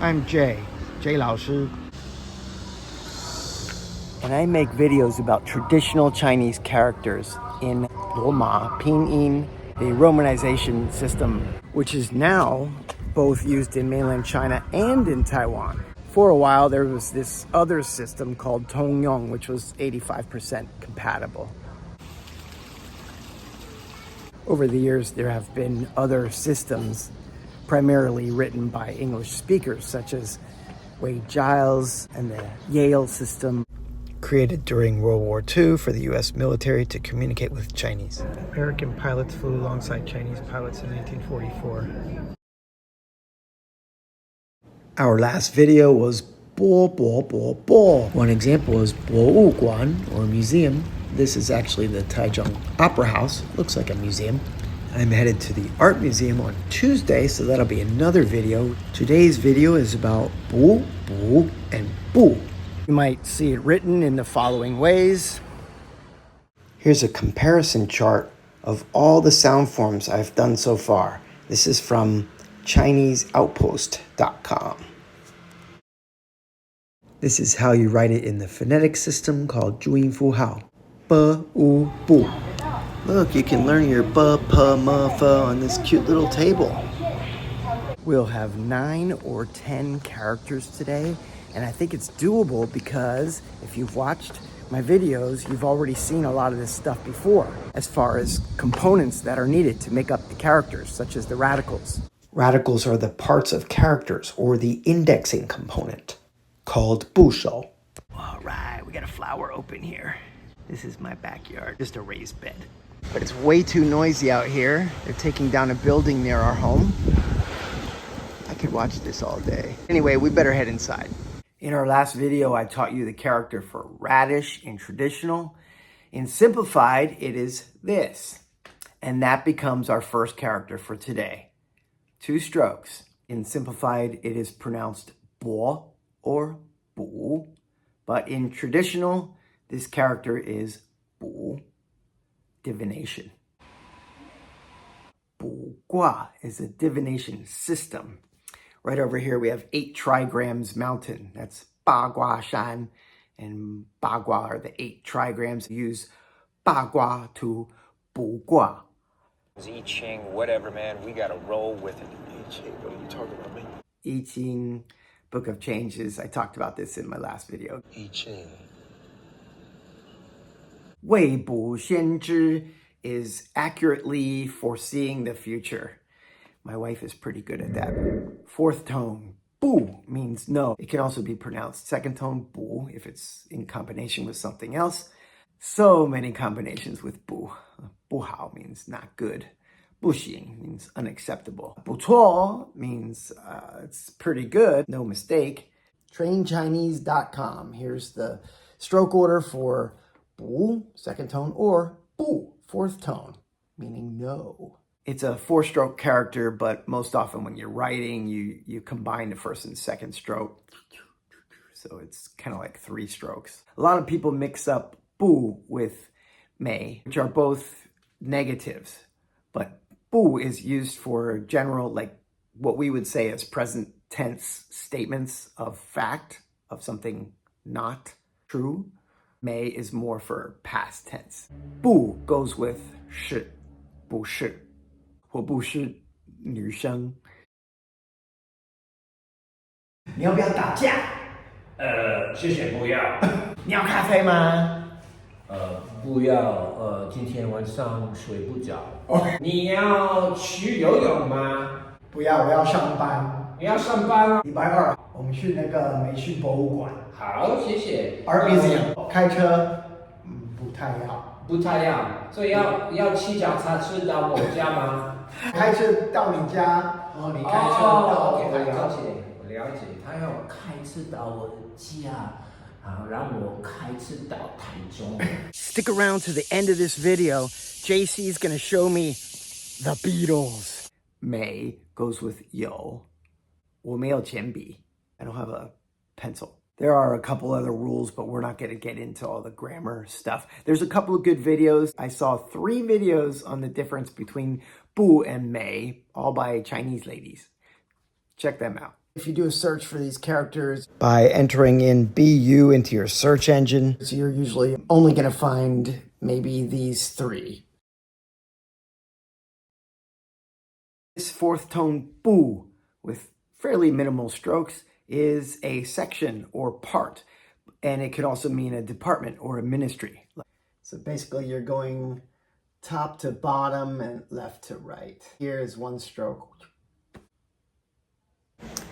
I'm Jay 老师. And I make videos about traditional Chinese characters in Roma, Pinyin, the romanization system, which is now both used in mainland China and in Taiwan. For a while, there was this other system called Tongyong, which was 85% compatible. Over the years, there have been other systems primarily written by English speakers, such as Wade Giles and the Yale system, created during World War II for the U.S. military to communicate with Chinese. American pilots flew alongside Chinese pilots in 1944. Our last video was Bo Bo Bo Bo. One example is Bo Guan, or museum. This is actually the Taichung Opera House. Looks like a museum. I'm headed to the art museum on Tuesday, so that'll be another video. Today's video is about Bu, Bu, and Bu. You might see it written in the following ways. Here's a comparison chart of all the sound forms I've done so far. This is from ChineseOutpost.com. This is how you write it in the phonetic system called 注音符号. Bu, U, Bu. Look, you can learn your bu, pu, mu, fu on this cute little table. We'll have 9 or 10 characters today, and I think it's doable because if you've watched my videos, you've already seen a lot of this stuff before, as far as components that are needed to make up the characters, such as the radicals. Radicals are the parts of characters, or the indexing component, called 部首. All right, we got a flower open here. This is my backyard, just a raised bed. But it's way too noisy out here. They're taking down a building near our home. I could watch this all day. Anyway, we better head inside. In our last video, I taught you the character for radish in traditional. In simplified, it is this. And that becomes our first character for today. 2 strokes. In simplified, it is pronounced bo or bu. But in traditional, this character is bu, divination. Bu Gua is a divination system. Right over here, we have 8 trigrams mountain. That's Ba Gua Shan, and Ba Gua are the 8 trigrams. Use Ba Gua to Bu Gua. I Ching, whatever, man. We got to roll with it. I Ching, what are you talking about, man? I Ching, Book of Changes. I talked about this in my last video. I Ching. 未卜先知 is accurately foreseeing the future. My wife is pretty good at that. 4th tone, bu, means no. It can also be pronounced 2nd tone, bu, if it's in combination with something else. So many combinations with bu. 不好 means not good. 不行 means unacceptable. 不错 means it's pretty good, no mistake. TrainChinese.com. Here's the stroke order for bu, 2nd tone, or bu, 4th tone, meaning no. It's a 4-stroke character, but most often when you're writing, you combine the 1st and 2nd stroke. So it's kind of like 3 strokes. A lot of people mix up bu with mei, which are both negatives. But bu is used for general, like what we would say as present tense statements of fact, of something not true. Mei is more for past tense. Bu goes with 是, 不是. 我不是女生。你要不要打架？谢谢不要。你要咖啡吗？不要。今天晚上睡不着。你要去游泳吗？不要，我要上班。你要上班啊？礼拜2我们去那个美术博物馆。好，谢谢。Art Museum。开车，不太要。不太要，所以要骑脚踏车到我家吗？开车到你家，然后你开车到我家。我了解，他要开车到我的家，然后让我开车到台中。Stick around to the end of this video. JC is going to show me the Beetles. May goes with yo. 我没有铅笔. I don't have a pencil. There are a couple other rules, but we're not going to get into all the grammar stuff. There's a couple of good videos. I saw 3 videos on the difference between bu and mei, all by Chinese ladies. Check them out. If you do a search for these characters by entering in BU into your search engine, so you're usually only going to find maybe these three. This fourth tone bu with fairly minimal strokes is a section or part, and it could also mean a department or a ministry. So basically you're going top to bottom and left to right. Here is one stroke.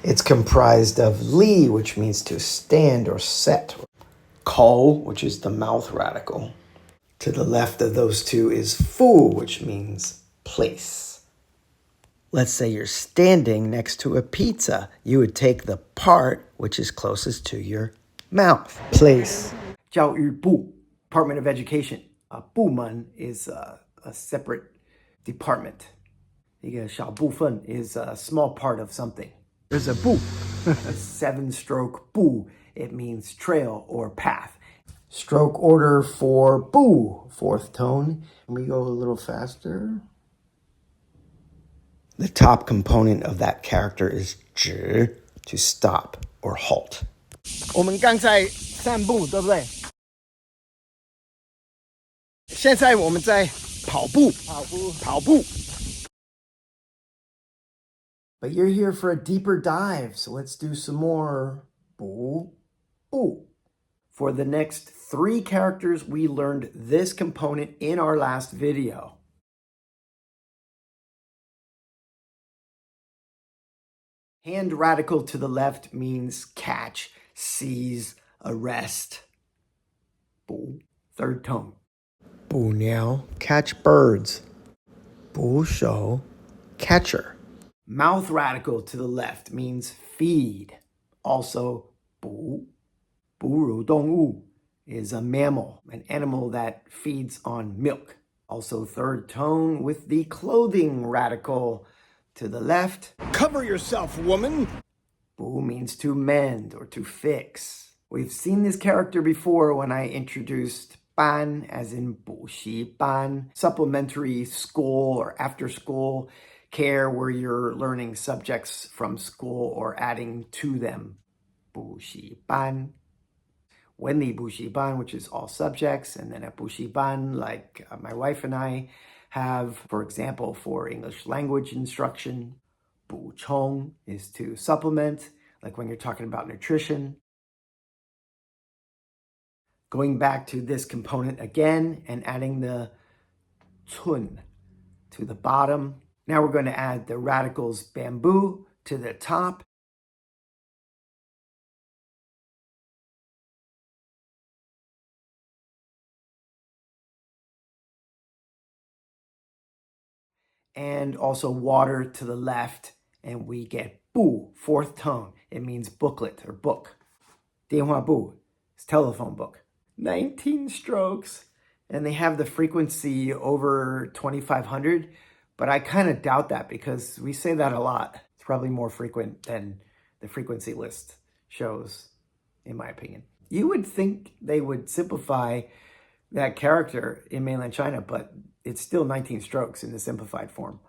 It's comprised of li, which means to stand or set. Ko, which is the mouth radical. To the left of those two is fu, which means place. Let's say you're standing next to a pizza. You would take the part which is closest to your mouth. Place. 教育部, Department of Education. 部门 is a separate department. 一个小部分 is a small part of something. There's a bu. A 7-stroke bu. It means trail or path. Stroke order for bu, fourth tone. Can we go a little faster? The top component of that character is 止, to stop or halt. 我们刚才散步，对不对？现在我们在跑步。But you're here for a deeper dive, so let's do some more 补. For the next 3 characters, we learned this component in our last video. Hand radical to the left means catch, seize, arrest. 捕, third tone. 捕鸟, catch birds. 捕手, catcher. Mouth radical to the left means feed. Also, 哺. 哺乳动物 is a mammal, an animal that feeds on milk. Also third tone with the clothing radical to the left. Cover yourself, woman! 补 means to mend or to fix. We've seen this character before when I introduced 班 as in 补习班, supplementary school or after school care where you're learning subjects from school or adding to them. 补习班. When the 补习班, which is all subjects, and then a 补习班like my wife and I have, for example, for English language instruction. 补充 is to supplement, like when you're talking about nutrition. Going back to this component again and adding the 寸 to the bottom. Now we're going to add the radicals bamboo to the top. And also water to the left, and we get 部, fourth tone. It means booklet or book. 电话簿 is telephone book. 19 strokes, and they have the frequency over 2,500, but I kind of doubt that because we say that a lot. It's probably more frequent than the frequency list shows, in my opinion. You would think they would simplify that character in mainland China, but it's still 19 strokes in the simplified form.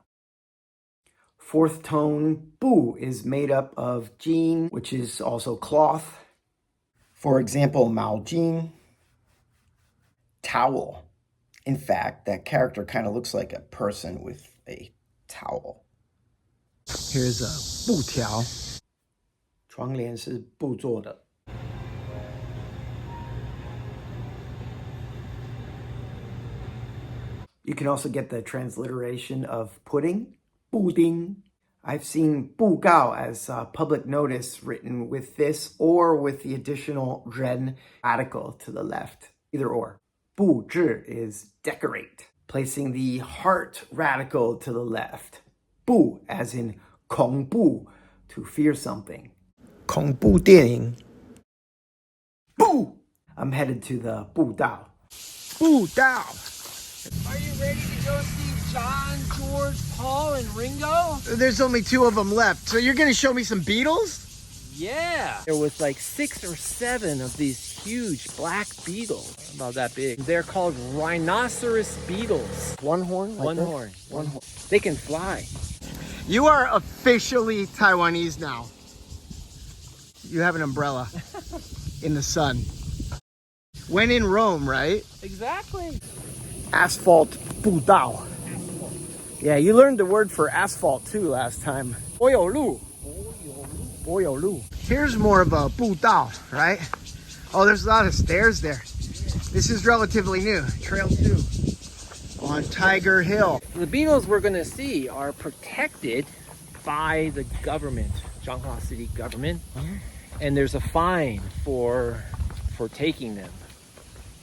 Fourth tone, 布 is made up of jean, which is also cloth. For example, 毛巾, towel. In fact, that character kind of looks like a person with a towel. Here's a 布条. 窗帘是布做的. You can also get the transliteration of pudding, 布丁. I've seen 布告 as public notice written with this or with the additional 人 radical to the left. Either or. 布置 is decorate. Placing the heart radical to the left. 不 as in 恐怖, to fear something. 恐怖电影. 不 I'm headed to the 布道. 布道. Are you ready to go see John, George, Paul, and Ringo? There's only 2 of them left. So you're going to show me some Beetles? Yeah. There was like 6 or 7 of these huge black beetles, about that big. They're called rhinoceros beetles. One horn? One horn. They can fly. You are officially Taiwanese now. you have an umbrella in the sun. When in Rome, right? Exactly. Asphalt pudao. Yeah, you learned the word for asphalt too last time. 柏油路. 柏油路. Here's more of a pudao, right? Oh, there's a lot of stairs there. This is relatively new. Trail 2 on Tiger Hill. The beetles we're going to see are protected by the government, Changhua City government, and there's a fine for taking them.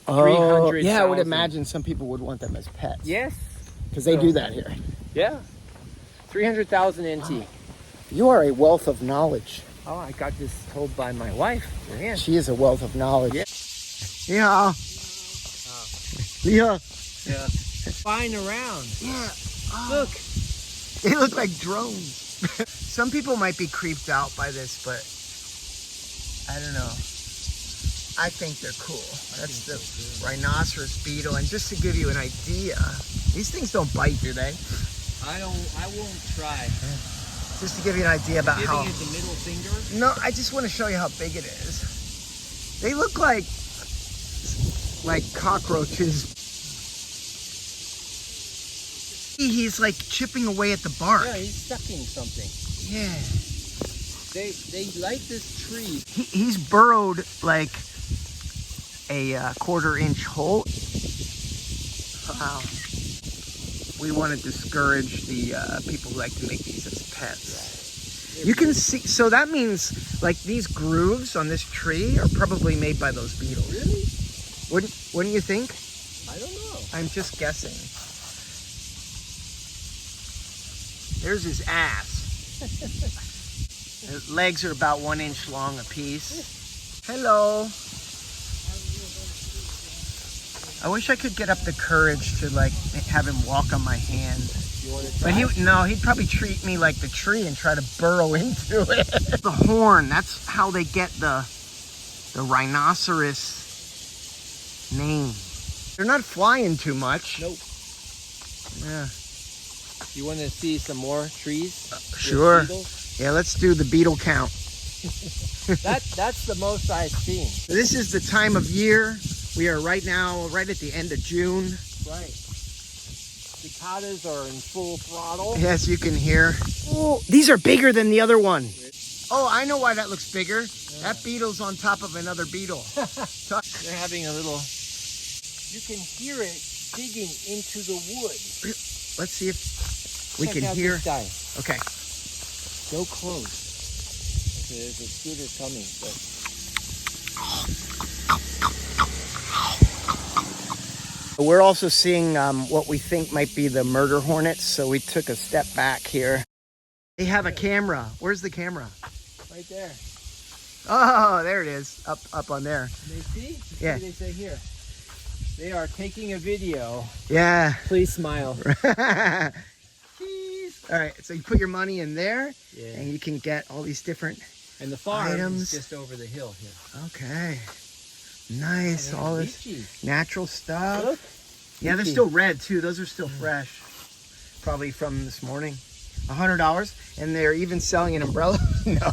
Oh, yeah, I would 300,000. imagine some people would want them as pets. Yes. Because they do that here. Yeah. 300,000 NT. You are a wealth of knowledge. Oh, I got this told by my wife. Yeah. She is a wealth of knowledge. Yeah. Yeah. Yeah. Yeah. Flying around. Yeah. Oh. Look. They look like drones. Some people might be creeped out by this, but I don't know. I think they're cool. That's the rhinoceros beetle. And just to give you an idea, these things don't bite, do they? I won't try. Just to give you an idea about how... Giving it the middle finger? No, I just want to show you how big it is. They look like cockroaches. He's like chipping away at the bark. Yeah, he's sucking something. Yeah. They like this tree. He's burrowed like a 1/4 inch hole. Wow. We want to discourage the people who like to make these as pets. You can see, so that means like these grooves on this tree are probably made by those beetles. Really? Wouldn't you think? I don't know. I'm just guessing. There's his ass. His legs are about 1 inch long a piece. Hello. I wish I could get up the courage to like have him walk on my hand. You want to try? But he'd probably treat me like the tree and try to burrow into it. The horn, that's how they get the rhinoceros name. They're not flying too much. Nope. Yeah. You want to see some more trees? Sure. Beetles? Yeah, let's do the beetle count. That's the most I've seen. This is the time of year. We are right at the end of June. Right. Cicadas are in full throttle. Yes, you can hear. Oh, these are bigger than the other one. Oh, I know why that looks bigger. Yeah. That beetle's on top of another beetle. They're having a little... You can hear it digging into the wood. Let's see if we can hear. This guy. Okay. So close. Okay, there's a scooter coming. But... We're also seeing what we think might be the murder hornets, so we took a step back here. They have a camera. Where's the camera? Right there. Oh, there it is. Up on there. They see? Yeah. What do they say here? They are taking a video. Yeah. Please smile. Cheese. All right, so you put your money in there, Yeah. and you can get all these different And the farm items. is just over the hill here. Okay. Nice. Oh, All this lychees. natural stuff. Look. Yeah, they're Lychee. still red too. Those are still fresh. Probably from this morning. $100, and they're even selling an umbrella. No,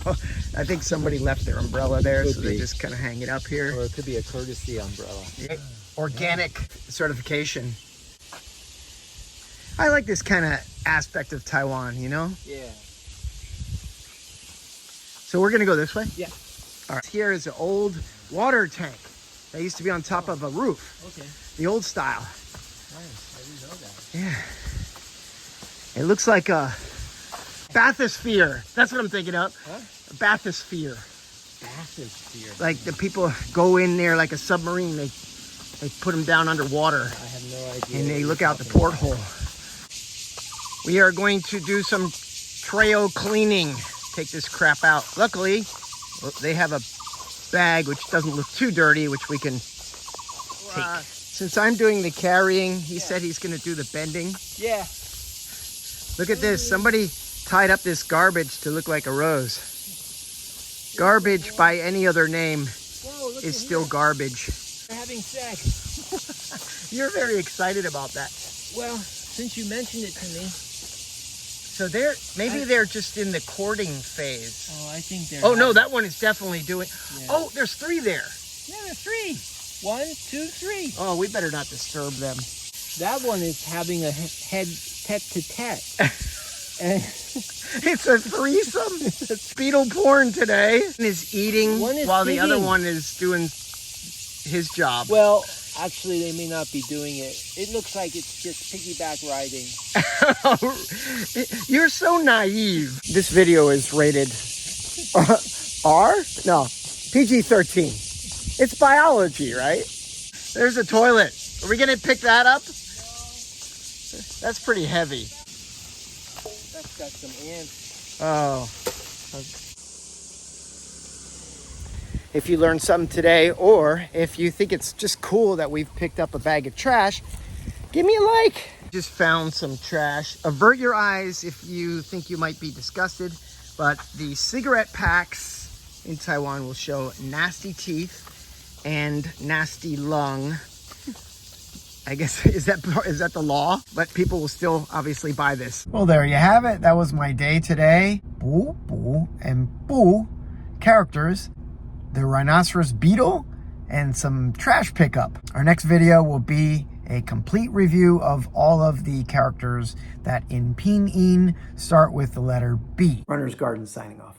I think somebody left their umbrella there, Could so they be. just kind of hang it up here. Or it could be a courtesy umbrella. Organic certification. I like this kind of aspect of Taiwan, you know? Yeah. So we're gonna go this way? Yeah. All right. Here is an old water tank that used to be on top of a roof. Okay. The old style. Nice. I didn't know that. Yeah. It looks like a bathysphere. That's what I'm thinking of. Huh? A bathysphere. Bathysphere. Like the people go in there like a submarine. They put them down underwater. I have no idea. And they what look you're out the talking about. porthole. We are going to do some trail cleaning. Take this crap out. Luckily, they have a bag which doesn't look too dirty, which we can take. Since I'm doing the carrying, he said he's going to do the bending. Yeah. Look at this. Somebody tied up this garbage to look like a rose. Garbage by any other name Whoa, look is at still here. garbage. They're having sex. You're very excited about that. Well, since you mentioned it to me, So they're just in the courting phase. Oh, I think they're. Oh no, that one is definitely doing. Yeah. Oh, there's 3 there. Yeah, there's 3. 1, 2, 3. Oh, we better not disturb them. That one is having a head tete-to-tete. And It's a threesome. Beetle porn today. One is eating One is while the other digging. one is doing his job. well, actually, they may not be doing it. It looks like it's just piggyback riding. You're so naive. This video is rated R? No, PG-13. It's biology, right? There's a toilet. Are we gonna pick that up? That's pretty heavy. That's got some ants. Oh. If you learned something today, or if you think it's just cool that we've picked up a bag of trash, give me a like. Just found some trash. Avert your eyes if you think you might be disgusted, but the cigarette packs in Taiwan will show nasty teeth and nasty lung. I guess, is that the law? But people will still obviously buy this. Well, there you have it. That was my day today. Bu, bu, and bu characters. The rhinoceros beetle and some trash pickup. Our next video will be a complete review of all of the characters that in Pinyin start with the letter B. Runner's Garden signing off.